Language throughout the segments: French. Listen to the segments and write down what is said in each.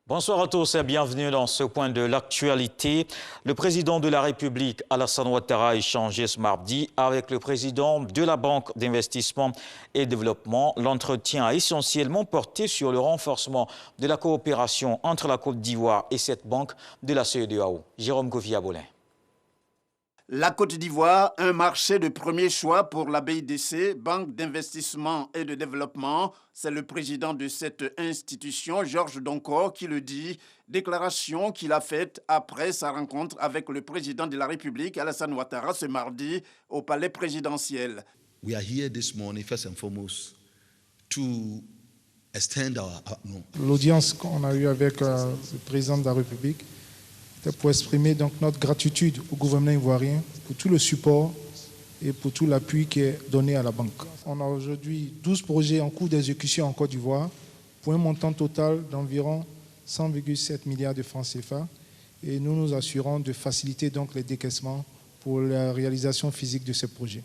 Bonsoir à tous et bienvenue dans ce point de l'actualité. Le président de la République, Alassane Ouattara, a échangé ce mardi avec le président de la Banque d'investissement et développement. L'entretien a essentiellement porté sur le renforcement de la coopération entre la Côte d'Ivoire et cette banque de la CEDEAO. Jérôme Kofi-Abolin. La Côte d'Ivoire, un marché de premier choix pour la BIDC, Banque d'investissement et de développement. C'est le président de cette institution, Georges Donkor, qui le dit. Déclaration qu'il a faite après sa rencontre avec le président de la République, Alassane Ouattara, ce mardi au palais présidentiel. We are here this morning, first and foremost, to extend L'audience qu'on a eue avec le président de la République, pour exprimer donc notre gratitude au gouvernement ivoirien pour tout le support et pour tout l'appui qui est donné à la banque. On a aujourd'hui 12 projets en cours d'exécution en Côte d'Ivoire pour un montant total d'environ 100,7 milliards de francs CFA et nous nous assurons de faciliter donc les décaissements pour la réalisation physique de ces projets.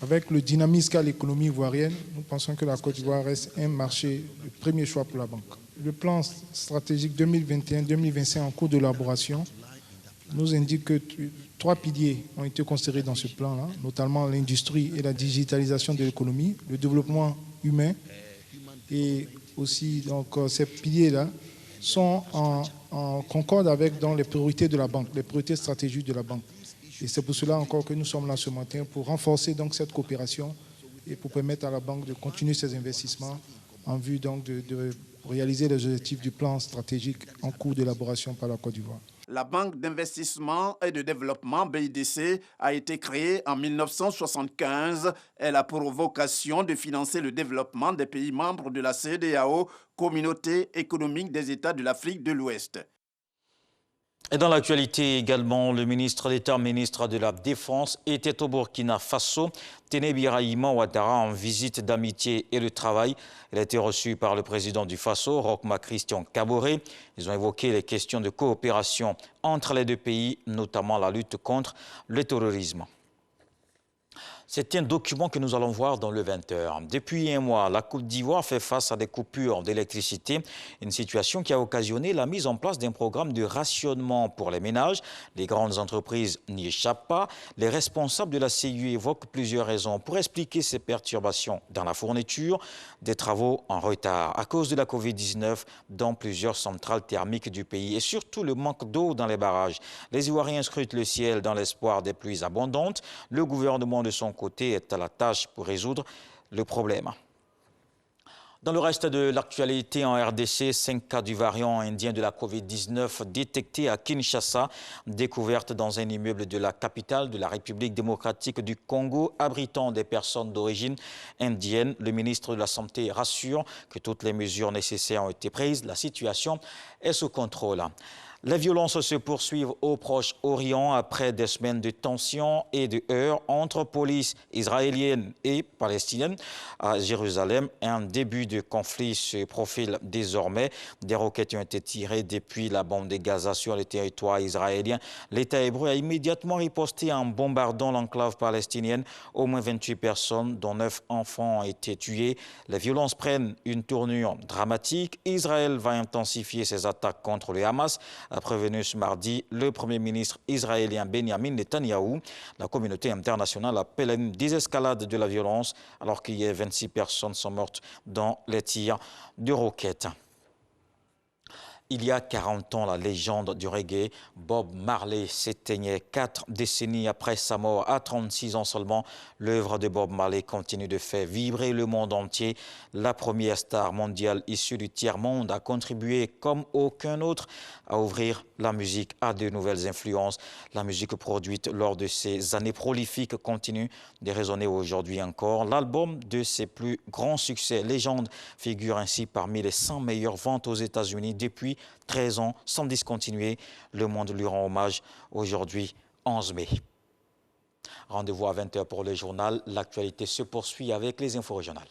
Avec le dynamisme qu'a l'économie ivoirienne, nous pensons que la Côte d'Ivoire reste un marché de premier choix pour la banque. Le plan stratégique 2021-2025 en cours d'élaboration nous indique que 3 piliers ont été considérés dans ce plan-là, notamment l'industrie et la digitalisation de l'économie, le développement humain et aussi donc, ces piliers-là sont en concorde avec dans les priorités de la banque, les priorités stratégiques de la banque. Et c'est pour cela encore que nous sommes là ce matin pour renforcer donc cette coopération et pour permettre à la banque de continuer ses investissements en vue donc de réaliser les objectifs du plan stratégique en cours d'élaboration par la Côte d'Ivoire. La Banque d'investissement et de développement, BIDC, a été créée en 1975. Elle a pour vocation de financer le développement des pays membres de la CEDEAO, Communauté économique des États de l'Afrique de l'Ouest. Et dans l'actualité également, le ministre d'État, ministre de la Défense, était au Burkina Faso. Téné Birahima Ouattara en visite d'amitié et de travail. Il a été reçu par le président du Faso, Roch-Marc Christian Kaboré. Ils ont évoqué les questions de coopération entre les deux pays, notamment la lutte contre le terrorisme. C'est un document que nous allons voir dans le 20h. Depuis un mois, la Côte d'Ivoire fait face à des coupures d'électricité, une situation qui a occasionné la mise en place d'un programme de rationnement pour les ménages. Les grandes entreprises n'y échappent pas. Les responsables de la CIU évoquent plusieurs raisons pour expliquer ces perturbations dans la fourniture, des travaux en retard à cause de la Covid-19 dans plusieurs centrales thermiques du pays et surtout le manque d'eau dans les barrages. Les Ivoiriens scrutent le ciel dans l'espoir des pluies abondantes. Le gouvernement de son côté est à la tâche pour résoudre le problème. Dans le reste de l'actualité en RDC, 5 cas du variant indien de la Covid-19 détectés à Kinshasa, découverte dans un immeuble de la capitale de la République démocratique du Congo, abritant des personnes d'origine indienne. Le ministre de la Santé rassure que toutes les mesures nécessaires ont été prises. La situation est sous contrôle. Les violences se poursuivent au Proche-Orient après des semaines de tensions et de heurts entre police israélienne et palestinienne à Jérusalem. Un début de conflit se profile désormais. Des roquettes ont été tirées depuis la bande de Gaza sur le territoire israélien. L'État hébreu a immédiatement riposté en bombardant l'enclave palestinienne. Au moins 28 personnes, dont 9 enfants, ont été tués. Les violences prennent une tournure dramatique. Israël va intensifier ses attaques contre le Hamas, a prévenu ce mardi le Premier ministre israélien Benjamin Netanyahou. La communauté internationale appelle à une désescalade de la violence alors qu'il y a 26 personnes sont mortes dans les tirs de roquettes. Il y a 40 ans, la légende du reggae, Bob Marley, s'éteignait 4 décennies après sa mort. À 36 ans seulement, l'œuvre de Bob Marley continue de faire vibrer le monde entier. La première star mondiale issue du tiers-monde a contribué comme aucun autre à ouvrir la musique à de nouvelles influences. La musique produite lors de ces années prolifiques continue de résonner aujourd'hui encore. L'album de ses plus grands succès, Légende, figure ainsi parmi les 100 meilleures ventes aux États-Unis depuis 13 ans sans discontinuer. Le monde lui rend hommage aujourd'hui, 11 mai. Rendez-vous à 20h pour le journal. L'actualité se poursuit avec les infos régionales.